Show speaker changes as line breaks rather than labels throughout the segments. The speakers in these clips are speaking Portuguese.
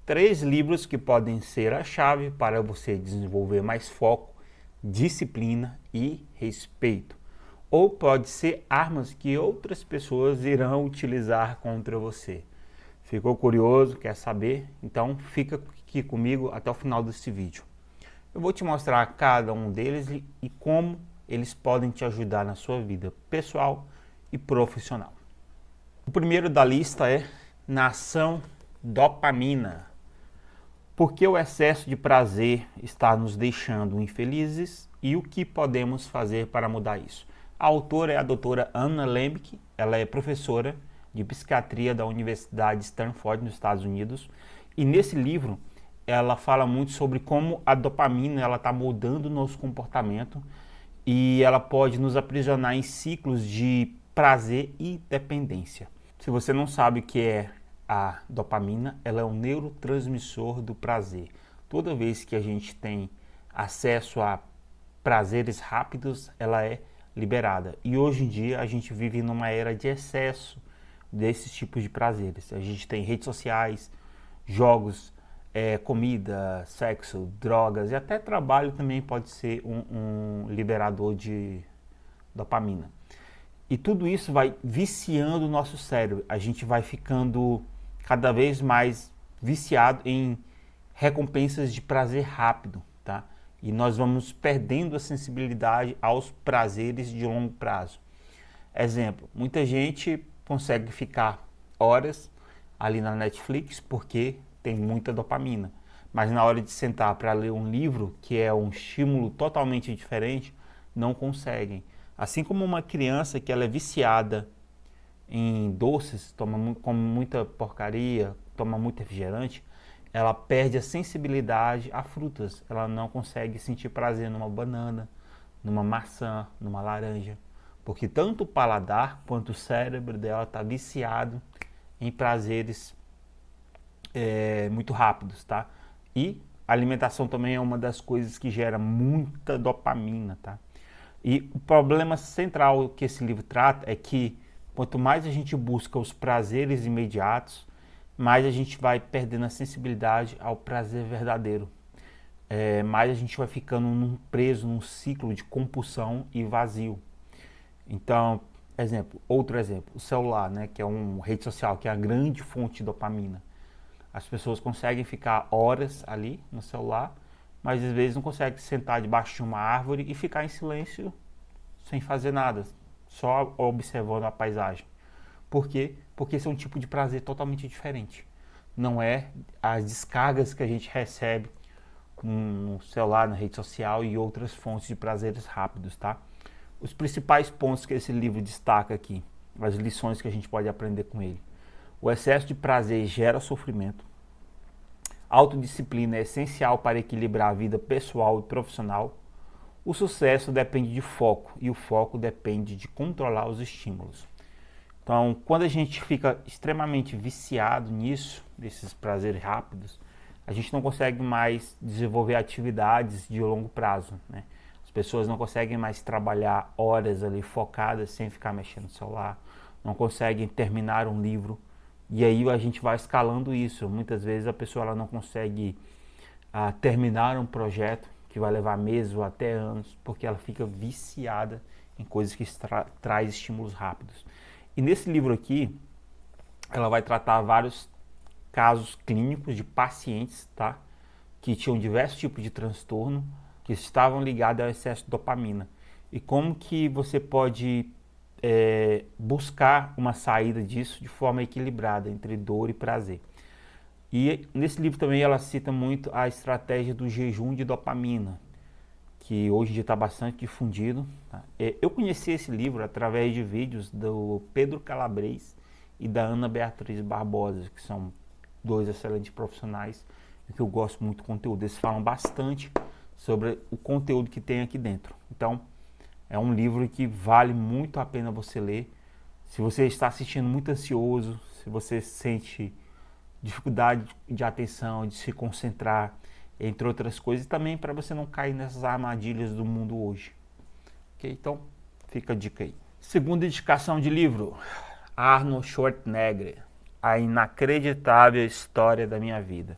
3 livros que podem ser a chave para você desenvolver mais foco, disciplina e respeito. Ou pode ser armas que outras pessoas irão utilizar contra você. Ficou curioso? Quer saber? Então fica aqui comigo até o final desse vídeo. Eu vou te mostrar cada um deles e como eles podem te ajudar na sua vida pessoal e profissional. O primeiro da lista é nação dopamina. Porque o excesso de prazer está nos deixando infelizes e o que podemos fazer para mudar isso? A autora é a doutora Anna Lembke, ela é professora de psiquiatria da Universidade de Stanford, nos Estados Unidos, e nesse livro ela fala muito sobre como a dopamina ela está mudando o nosso comportamento e ela pode nos aprisionar em ciclos de prazer e dependência. Se você não sabe o que é a dopamina, ela é um neurotransmissor do prazer. Toda vez que a gente tem acesso a prazeres rápidos, ela é liberada. E hoje em dia a gente vive numa era de excesso desses tipos de prazeres. A gente tem redes sociais, jogos, comida, sexo, drogas e até trabalho também pode ser um liberador de dopamina. E tudo isso vai viciando o nosso cérebro. A gente vai ficando cada vez mais viciado em recompensas de prazer rápido, tá? E nós vamos perdendo a sensibilidade aos prazeres de longo prazo. Exemplo, muita gente consegue ficar horas ali na Netflix porque tem muita dopamina. Mas na hora de sentar para ler um livro, que é um estímulo totalmente diferente, não conseguem. Assim como uma criança que ela é viciada em doces, come muita porcaria, toma muito refrigerante, ela perde a sensibilidade a frutas. Ela não consegue sentir prazer numa banana, numa maçã, numa laranja. Porque tanto o paladar quanto o cérebro dela está viciado em prazeres muito rápidos, tá? E a alimentação também é uma das coisas que gera muita dopamina, tá? E o problema central que esse livro trata é que quanto mais a gente busca os prazeres imediatos, mais a gente vai perdendo a sensibilidade ao prazer verdadeiro. Mais a gente vai ficando preso num ciclo de compulsão e vazio. Então, outro exemplo, o celular, né, que é uma rede social, que é a grande fonte de dopamina. As pessoas conseguem ficar horas ali no celular, mas às vezes não conseguem sentar debaixo de uma árvore e ficar em silêncio sem fazer nada, só observando a paisagem. Por quê? Porque esse é um tipo de prazer totalmente diferente. Não é as descargas que a gente recebe no celular, na rede social e outras fontes de prazeres rápidos, tá? Os principais pontos que esse livro destaca aqui, as lições que a gente pode aprender com ele. O excesso de prazer gera sofrimento. Autodisciplina é essencial para equilibrar a vida pessoal e profissional. O sucesso depende de foco e o foco depende de controlar os estímulos. Então, quando a gente fica extremamente viciado nisso, desses prazeres rápidos, a gente não consegue mais desenvolver atividades de longo prazo, né? As pessoas não conseguem mais trabalhar horas ali focadas sem ficar mexendo no celular, não conseguem terminar um livro. E aí a gente vai escalando isso. Muitas vezes a pessoa ela não consegue terminar um projeto que vai levar meses ou até anos, porque ela fica viciada em coisas que traz estímulos rápidos. E nesse livro aqui, ela vai tratar vários casos clínicos de pacientes, tá, que tinham diversos tipos de transtorno, que estavam ligados ao excesso de dopamina. E como que você pode buscar uma saída disso de forma equilibrada entre dor e prazer. E nesse livro também ela cita muito a estratégia do jejum de dopamina, que hoje em dia está bastante difundido, tá? Eu conheci esse livro através de vídeos do Pedro Calabres e da Ana Beatriz Barbosa, que são 2 excelentes profissionais e que eu gosto muito do conteúdo. Eles falam bastante sobre o conteúdo que tem aqui dentro. Então, é um livro que vale muito a pena você ler. Se você está assistindo muito ansioso, se você sente dificuldade de atenção, de se concentrar, entre outras coisas, e também para você não cair nessas armadilhas do mundo hoje. Ok? Então, fica a dica aí. Segunda indicação de livro, Arnold Schwarzenegger, A Inacreditável História da Minha Vida.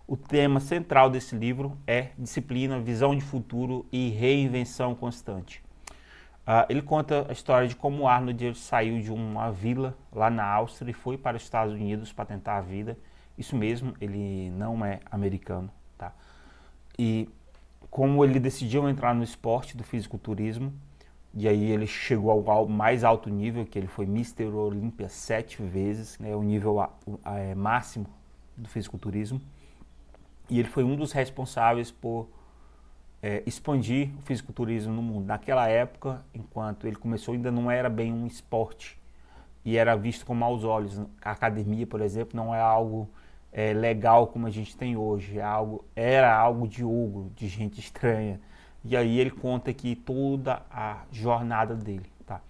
O tema central desse livro é disciplina, visão de futuro e reinvenção constante. Ele conta a história de como Arnold saiu de uma vila lá na Áustria e foi para os Estados Unidos para tentar a vida. Isso mesmo, ele não é americano, tá? E como ele decidiu entrar no esporte do fisiculturismo, e aí ele chegou ao mais alto nível, que ele foi Mr. Olímpia 7 vezes, né, o nível máximo do fisiculturismo. E ele foi um dos responsáveis por expandir o fisiculturismo no mundo. Naquela época, enquanto ele começou, ainda não era bem um esporte e era visto com maus olhos. A academia, por exemplo, não é algo legal como a gente tem hoje. Era algo de ogro, de gente estranha. E aí ele conta aqui toda a jornada dele, tá?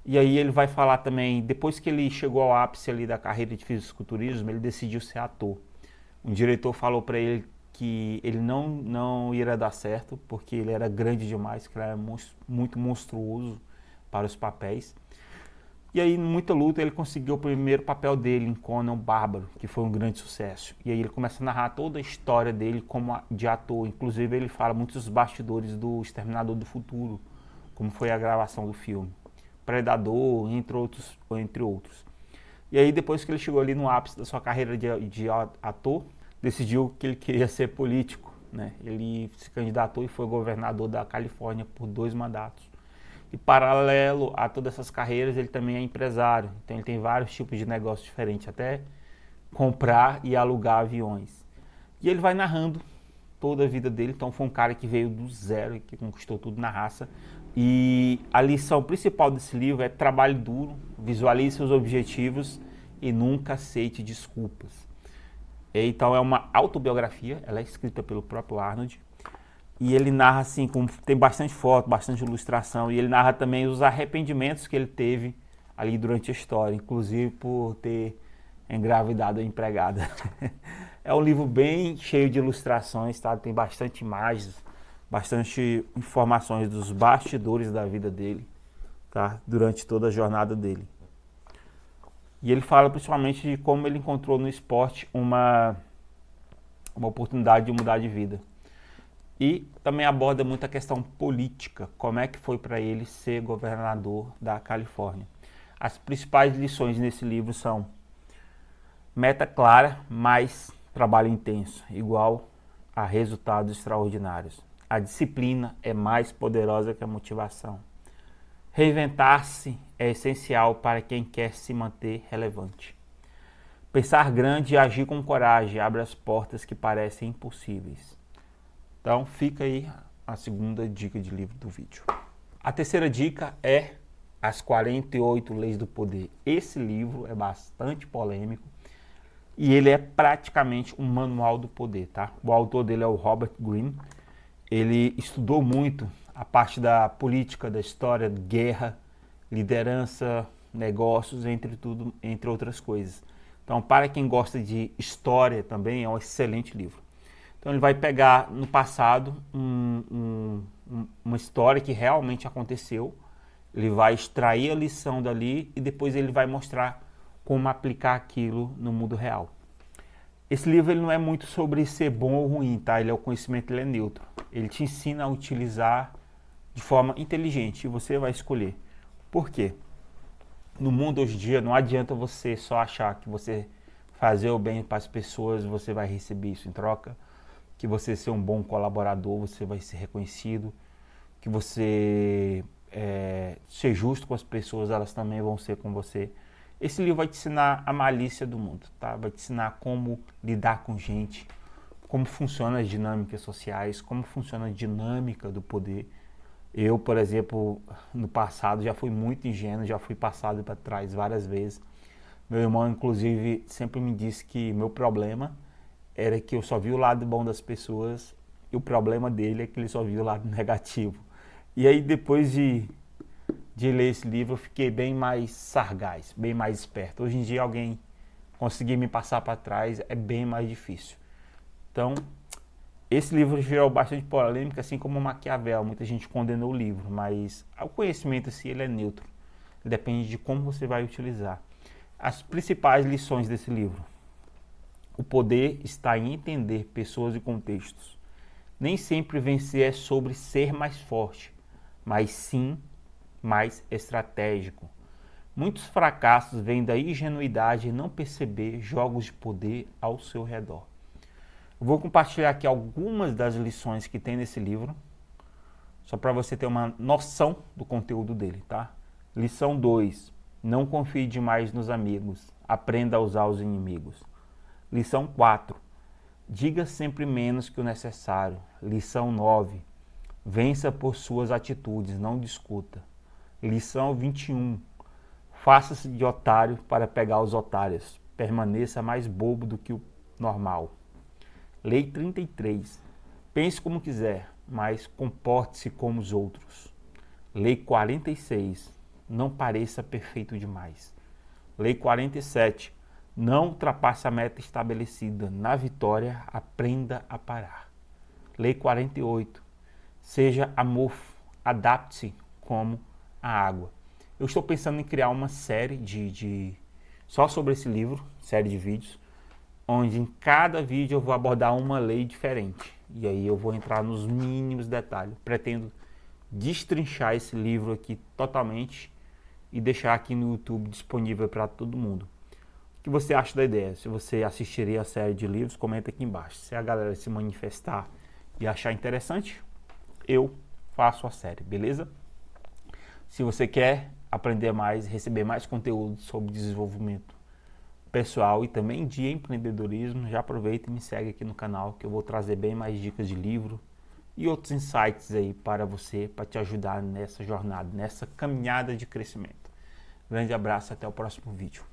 E aí ele vai falar também, depois que ele chegou ao ápice ali da carreira de fisiculturismo, ele decidiu ser ator. Um diretor falou para ele que ele não iria dar certo, porque ele era grande demais, que ele era muito monstruoso para os papéis. E aí, muita luta, ele conseguiu o primeiro papel dele em Conan o Bárbaro, que foi um grande sucesso. E aí ele começa a narrar toda a história dele como de ator. Inclusive, ele fala muitos bastidores do Exterminador do Futuro, como foi a gravação do filme. Predador, entre outros. E aí, depois que ele chegou ali no ápice da sua carreira de ator, decidiu que ele queria ser político, né? Ele se candidatou e foi governador da Califórnia por 2 mandatos. E paralelo a todas essas carreiras, ele também é empresário. Então ele tem vários tipos de negócios diferentes, até comprar e alugar aviões. E ele vai narrando toda a vida dele. Então foi um cara que veio do zero e que conquistou tudo na raça. E a lição principal desse livro é trabalhe duro, visualize seus objetivos e nunca aceite desculpas. Então é uma autobiografia, ela é escrita pelo próprio Arnold. E ele narra assim, tem bastante foto, bastante ilustração, e ele narra também os arrependimentos que ele teve ali durante a história, inclusive por ter engravidado a empregada. É um livro bem cheio de ilustrações, tá? Tem bastante imagens, bastante informações dos bastidores da vida dele, tá? Durante toda a jornada dele. E ele fala principalmente de como ele encontrou no esporte uma oportunidade de mudar de vida. E também aborda muito a questão política, como é que foi para ele ser governador da Califórnia. As principais lições nesse livro são: meta clara, mais trabalho intenso, igual a resultados extraordinários. A disciplina é mais poderosa que a motivação. Reinventar-se é essencial para quem quer se manter relevante. Pensar grande e agir com coragem abre as portas que parecem impossíveis. Então fica aí a segunda dica de livro do vídeo. A terceira dica é As 48 Leis do Poder. Esse livro é bastante polêmico e ele é praticamente um manual do poder, tá? O autor dele é o Robert Greene. Ele estudou muito a parte da política, da história, guerra, liderança, negócios, entre outras coisas. Então, para quem gosta de história também, é um excelente livro. Então ele vai pegar no passado uma história que realmente aconteceu, ele vai extrair a lição dali e depois ele vai mostrar como aplicar aquilo no mundo real. Esse livro ele não é muito sobre ser bom ou ruim, tá? O conhecimento ele é neutro. Ele te ensina a utilizar de forma inteligente e você vai escolher. Por quê? No mundo hoje em dia não adianta você só achar que você fazer o bem para as pessoas, você vai receber isso em troca. Que você ser um bom colaborador, você vai ser reconhecido, que você ser justo com as pessoas, elas também vão ser com você. Esse livro vai te ensinar a malícia do mundo, tá? Vai te ensinar como lidar com gente, como funcionam as dinâmicas sociais, como funciona a dinâmica do poder. Eu, por exemplo, no passado já fui muito ingênuo, já fui passado para trás várias vezes. Meu irmão, inclusive, sempre me disse que meu problema era que eu só vi o lado bom das pessoas e o problema dele é que ele só viu o lado negativo. E aí depois de ler esse livro eu fiquei bem mais sagaz, bem mais esperto. Hoje em dia alguém conseguir me passar para trás é bem mais difícil. Então, esse livro gerou bastante polêmica, assim como Maquiavel. Muita gente condenou o livro, mas o conhecimento assim, ele é neutro. Depende de como você vai utilizar. As principais lições desse livro: O poder está em entender pessoas e contextos. Nem sempre vencer é sobre ser mais forte, mas sim mais estratégico. Muitos fracassos vêm da ingenuidade e não perceber jogos de poder ao seu redor. Eu vou compartilhar aqui algumas das lições que tem nesse livro, só para você ter uma noção do conteúdo dele, tá? Lição 2. Não confie demais nos amigos. Aprenda a usar os inimigos. Lição 4. Diga sempre menos que o necessário. Lição 9. Vença por suas atitudes, não discuta. Lição 21. Faça-se de otário para pegar os otários. Permaneça mais bobo do que o normal. Lei 33. Pense como quiser, mas comporte-se como os outros. Lei 46. Não pareça perfeito demais. Lei 47. Não ultrapasse a meta estabelecida. Na vitória, aprenda a parar. Lei 48. Seja amorfo, adapte-se como a água. Eu estou pensando em criar uma série só sobre esse livro, série de vídeos, onde em cada vídeo eu vou abordar uma lei diferente. E aí eu vou entrar nos mínimos detalhes. Pretendo destrinchar esse livro aqui totalmente e deixar aqui no YouTube disponível para todo mundo. O que você acha da ideia? Se você assistiria a série de livros, comenta aqui embaixo. Se a galera se manifestar e achar interessante, eu faço a série, beleza? Se você quer aprender mais, receber mais conteúdo sobre desenvolvimento pessoal e também de empreendedorismo, já aproveita e me segue aqui no canal que eu vou trazer bem mais dicas de livro e outros insights aí para você, para te ajudar nessa jornada, nessa caminhada de crescimento. Grande abraço, até o próximo vídeo.